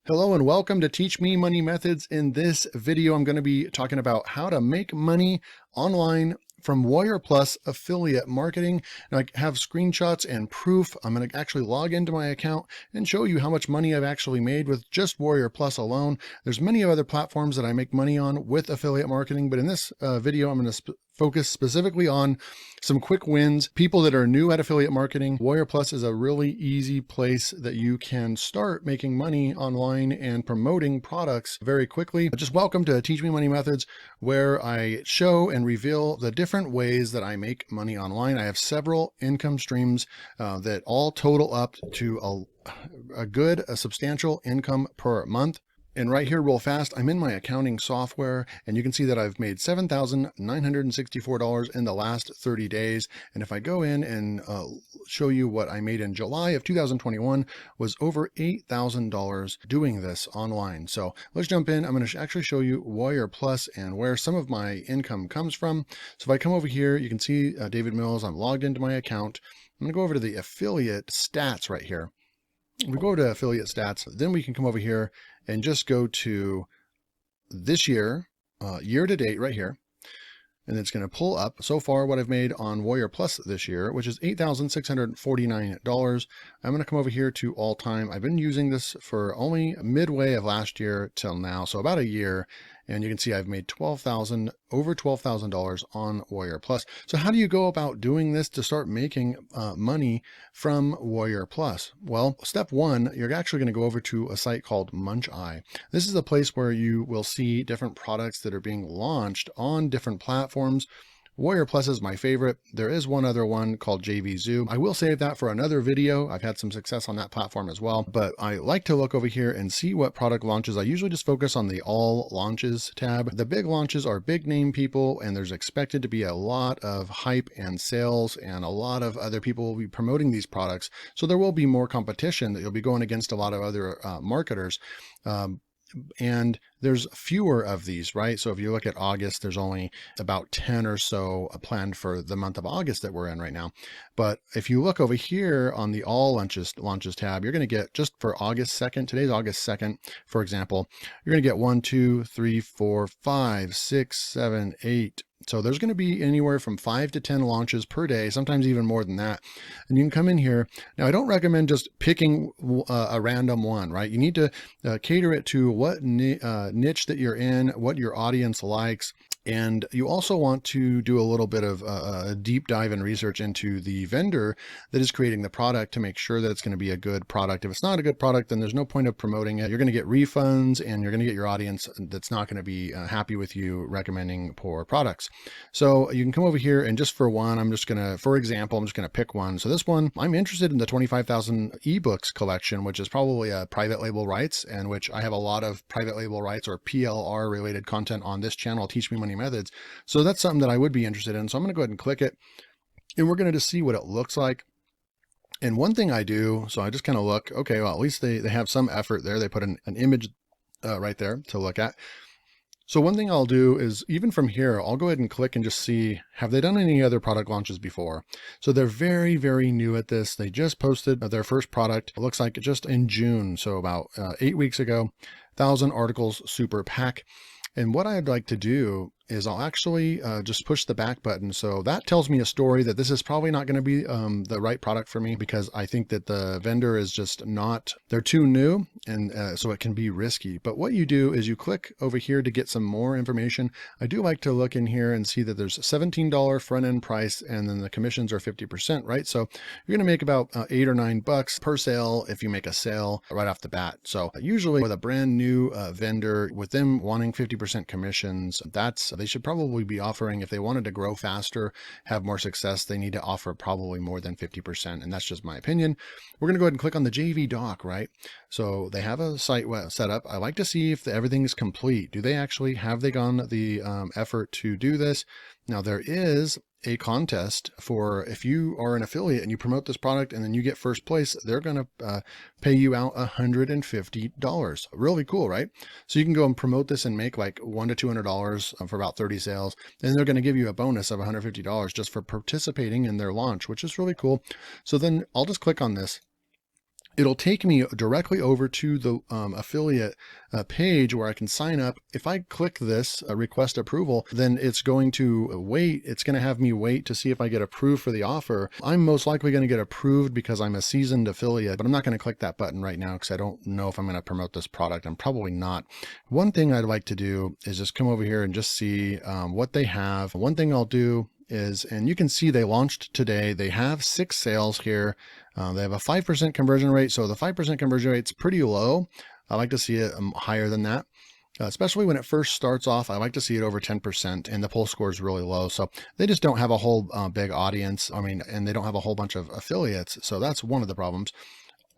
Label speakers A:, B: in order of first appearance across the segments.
A: Hello and welcome to Teach Me Money Methods. In this video, I'm going to be talking about how to make money online from Warrior Plus affiliate marketing. Now I have screenshots and proof. I'm going to actually log into my account and show you how much money I've actually made with just Warrior Plus alone. There's many other platforms that I make money on with affiliate marketing, but in this video, I'm going to focus specifically on some quick wins. People that are new at affiliate marketing, Warrior Plus is a really easy place that you can start making money online and promoting products very quickly. Just welcome to Teach Me Money Methods, where I show and reveal the different ways that I make money online. I have several income streams that all total up to a substantial income per month. And right here, real fast, I'm in my accounting software, and you can see that I've made $7,964 in the last 30 days. And if I go in and show you what I made in July of 2021 was over $8,000 doing this online. So let's jump in. I'm going to actually show you Warrior Plus and where some of my income comes from. So if I come over here, you can see David Mills. I'm logged into my account. I'm going to go over to the affiliate stats right here. We go to affiliate stats, then we can come over here and just go to this year, year to date right here. And it's going to pull up so far what I've made on Warrior Plus this year, which is $8,649. I'm going to come over here to all time. I've been using this for only midway of last year till now, so about a year. And you can see I've made over $12,000 on Warrior Plus. So how do you go about doing this to start making money from Warrior Plus? Well, step one, you're actually going to go over to a site called MunchEye. This is a place where you will see different products that are being launched on different platforms. Warrior Plus is my favorite. There is one other one called JVZoo. I will save that for another video. I've had some success on that platform as well, but I like to look over here and see what product launches. I usually just focus on the all launches tab. The big launches are big name people, and there's expected to be a lot of hype and sales, and a lot of other people will be promoting these products. So there will be more competition that you'll be going against a lot of other marketers. And there's fewer of these, right? So if you look at August, there's only about 10 or so planned for the month of August that we're in right now. But if you look over here on the all launches tab, you're going to get just for August 2nd, today's August 2nd, for example, you're going to get 1, 2, 3, 4, 5, 6, 7, 8. So there's going to be anywhere from 5 to 10 launches per day, sometimes even more than that. And you can come in here. Now, I don't recommend just picking a random one, right? You need to cater it to what niche that you're in, what your audience likes. And you also want to do a little bit of a deep dive and research into the vendor that is creating the product to make sure that it's going to be a good product. If it's not a good product, then there's no point of promoting it. You're going to get refunds, and you're going to get your audience that's not going to be happy with you recommending poor products. So you can come over here, and just for one, for example, I'm just going to pick one. So this one, I'm interested in the 25,000 ebooks collection, which is probably a private label rights, and which I have a lot of private label rights or PLR related content on this channel, Teach Me Money Methods. So that's something that I would be interested in. So I'm going to go ahead and click it, and we're going to just see what it looks like. And one thing I do, so I just kind of look, okay, well, at least they have some effort there. They put an image right there to look at. So one thing I'll do is, even from here, I'll go ahead and click and just see, have they done any other product launches before? So they're very, very new at this. They just posted their first product. It looks like just in June. So about 8 weeks ago, 1,000 articles super pack. And what I'd like to do is I'll actually just push the back button. So that tells me a story that this is probably not going to be the right product for me, because I think that the vendor is just not, they're too new, and so it can be risky. But what you do is you click over here to get some more information. I do like to look in here and see that there's $17 front end price, and then the commissions are 50%, right? So you're going to make about $8 or $9 per sale if you make a sale right off the bat. So usually with a brand new vendor, with them wanting 50% commissions, they should probably be offering, if they wanted to grow faster, have more success, they need to offer probably more than 50%. And that's just my opinion. We're going to go ahead and click on the JV doc, right? So they have a site set up. I like to see if everything is complete. Have they gone the effort to do this? Now, there is a contest for, if you are an affiliate and you promote this product and then you get first place, they're going to pay you out $150. Really cool, right? So you can go and promote this and make like $100 to $200 for about 30 sales. And they're going to give you a bonus of $150 just for participating in their launch, which is really cool. So then I'll just click on this. it'll take me directly over to the affiliate page where I can sign up. If I click this request approval, then it's going to wait. It's going to have me wait to see if I get approved for the offer. I'm most likely going to get approved because I'm a seasoned affiliate, but I'm not going to click that button right now because I don't know if I'm going to promote this product. I'm probably not. One thing I'd like to do is just come over here and just see what they have. One thing I'll do is, and you can see they launched today. They have 6 sales here. They have a 5% conversion rate. So the 5% conversion rate is pretty low. I like to see it higher than that. Especially when it first starts off, I like to see it over 10%, and the pull score is really low. So they just don't have a whole big audience. I mean, and they don't have a whole bunch of affiliates. So that's one of the problems.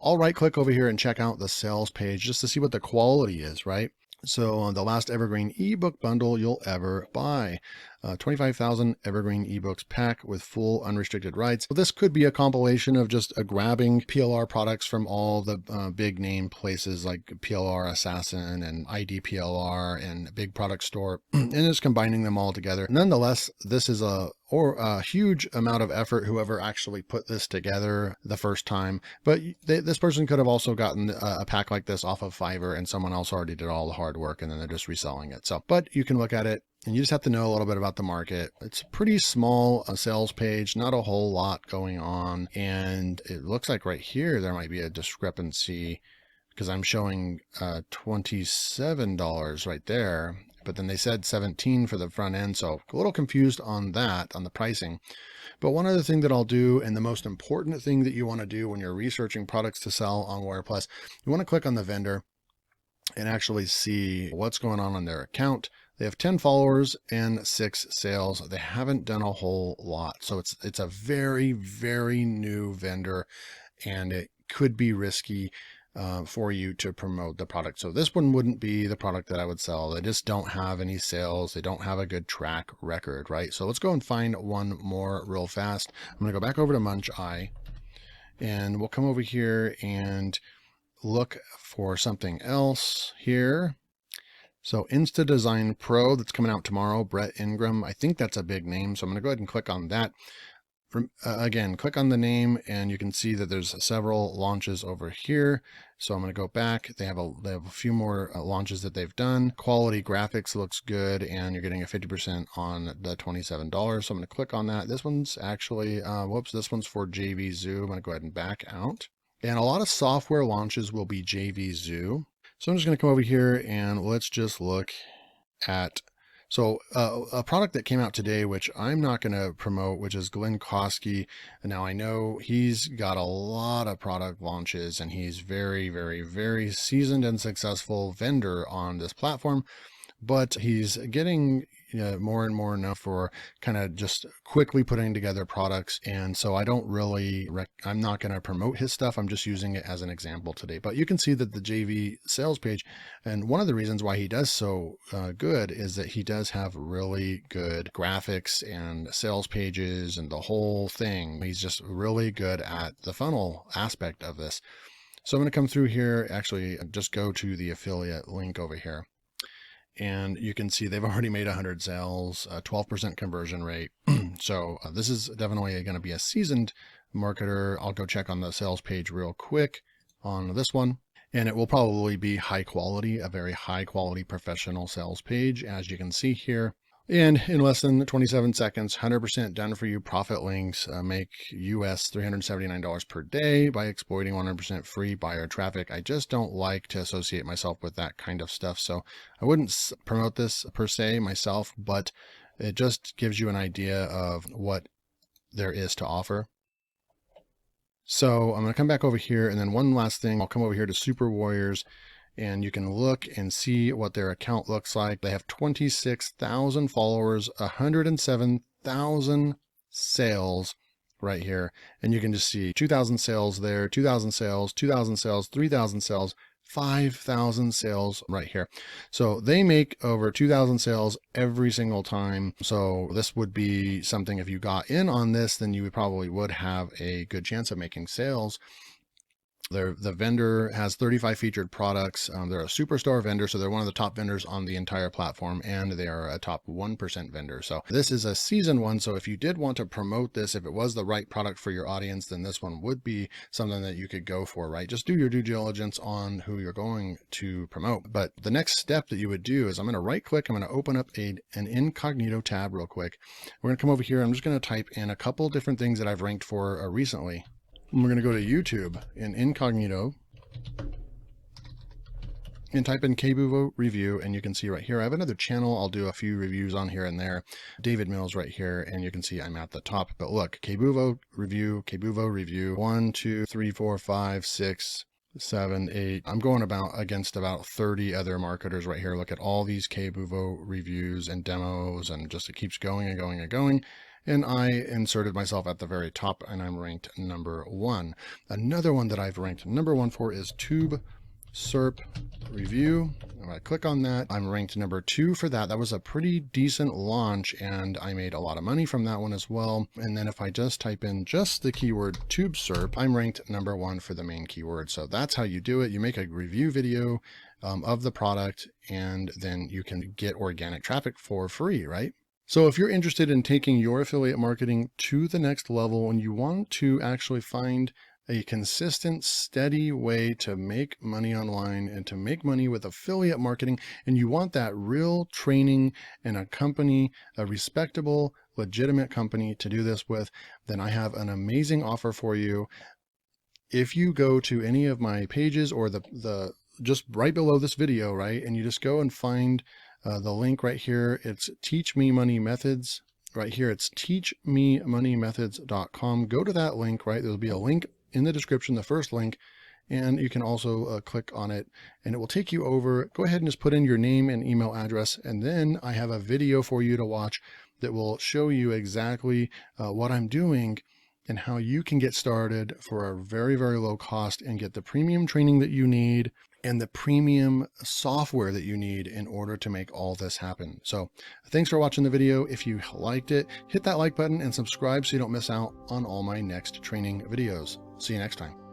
A: I'll right click over here and check out the sales page just to see what the quality is, right? So the last evergreen ebook bundle you'll ever buy, 25,000 evergreen ebooks pack with full unrestricted rights. So this could be a compilation of just grabbing PLR products from all the big name places like PLR Assassin and ID PLR and Big Product Store, and just combining them all together. Nonetheless, this is a huge amount of effort, whoever actually put this together the first time. But this person could have also gotten a pack like this off of Fiverr, and someone else already did all the hard work, and then they're just reselling it. So, but you can look at it, and you just have to know a little bit about the market. It's a pretty small sales page, not a whole lot going on. And it looks like right here, there might be a discrepancy because I'm showing $27 right there, but then they said 17 for the front end. So a little confused on that, on the pricing. But one other thing that I'll do, and the most important thing that you want to do when you're researching products to sell on Warrior Plus, you want to click on the vendor and actually see what's going on their account. They have 10 followers and 6 sales. They haven't done a whole lot. So it's a very, very new vendor, and it could be risky for you to promote the product. So this one wouldn't be the product that I would sell. They just don't have any sales. They don't have a good track record, right? So let's go and find one more real fast. I'm going to go back over to Munch Eye, and we'll come over here and look for something else here. So Insta Design Pro, that's coming out tomorrow, Brett Ingram. I think that's a big name. So I'm going to go ahead and click on that. Again, click on the name, and you can see that there's several launches over here. So I'm going to go back. They have a few more launches that they've done. Quality graphics looks good, and you're getting a 50% on the $27. So I'm going to click on that. This one's actually, this one's for JVZoo. I'm going to go ahead and back out. And a lot of software launches will be JVZoo. So I'm just going to come over here and let's just look at, so a product that came out today, which I'm not going to promote, which is Glenn Kosky. Now I know he's got a lot of product launches, and he's very, very, very seasoned and successful vendor on this platform, but he's getting more and more known for kind of just quickly putting together products. And so I don't really, I'm not going to promote his stuff. I'm just using it as an example today. But you can see that the JV sales page, and one of the reasons why he does so good is that he does have really good graphics and sales pages and the whole thing. He's just really good at the funnel aspect of this. So I'm going to come through here, actually just go to the affiliate link over here. And you can see they've already made 100 sales, 12% conversion rate. So this is definitely going to be a seasoned marketer. I'll go check on the sales page real quick on this one. And it will probably be high quality, a very high quality professional sales page, as you can see here. And in less than 27 seconds, 100% done for you profit links make US $379 per day by exploiting 100% free buyer traffic. I just don't like to associate myself with that kind of stuff. So I wouldn't promote this per se myself, but it just gives you an idea of what there is to offer. So I'm going to come back over here, and then one last thing, I'll come over here to Super Warriors, and you can look and see what their account looks like. They have 26,000 followers, 107,000 sales right here. And you can just see 2,000 sales there, 2,000 sales, 2,000 sales, 3,000 sales, 5,000 sales right here. So they make over 2,000 sales every single time. So this would be something, if you got in on this, then you probably would have a good chance of making sales. The vendor has 35 featured products. They're a superstar vendor, so they're one of the top vendors on the entire platform, and they are a top 1% vendor. So this is a season one. So if you did want to promote this, if it was the right product for your audience, then this one would be something that you could go for, right? Just do your due diligence on who you're going to promote. But the next step that you would do is I'm going to right click. I'm going to open up an incognito tab real quick. We're going to come over here. I'm just going to type in a couple different things that I've ranked for recently. And we're going to go to YouTube in incognito and type in KBuvo review, and you can see right here I have another channel. I'll do a few reviews on here and there. David Mills right here, and you can see I'm at the top. But look, KBuvo review 1 2 3 4 5 6 7 8. I'm going against about 30 other marketers right here. Look at all these KBuvo reviews and demos, and just it keeps going and going and going. And I inserted myself at the very top, and I'm ranked number 1. Another one that I've ranked number 1 for is Tube SERP Review. If I click on that, I'm ranked number 2 for that. That was a pretty decent launch, and I made a lot of money from that one as well. And then if I just type in just the keyword Tube SERP, I'm ranked number 1 for the main keyword. So that's how you do it. You make a review video of the product, and then you can get organic traffic for free, right? So if you're interested in taking your affiliate marketing to the next level and you want to actually find a consistent, steady way to make money online and to make money with affiliate marketing, and you want that real training and a company, a respectable, legitimate company to do this with, then I have an amazing offer for you. If you go to any of my pages or the just right below this video, right, and you just go and find the link right here, it's Teach Me Money Methods. Right here, it's teachmemoneymethods.com. Go to that link, right? There'll be a link in the description, the first link, and you can also click on it and it will take you over. Go ahead and just put in your name and email address, and then I have a video for you to watch that will show you exactly what I'm doing and how you can get started for a very, very low cost and get the premium training that you need and the premium software that you need in order to make all this happen. So thanks for watching the video. If you liked it, hit that like button and subscribe so you don't miss out on all my next training videos. See you next time.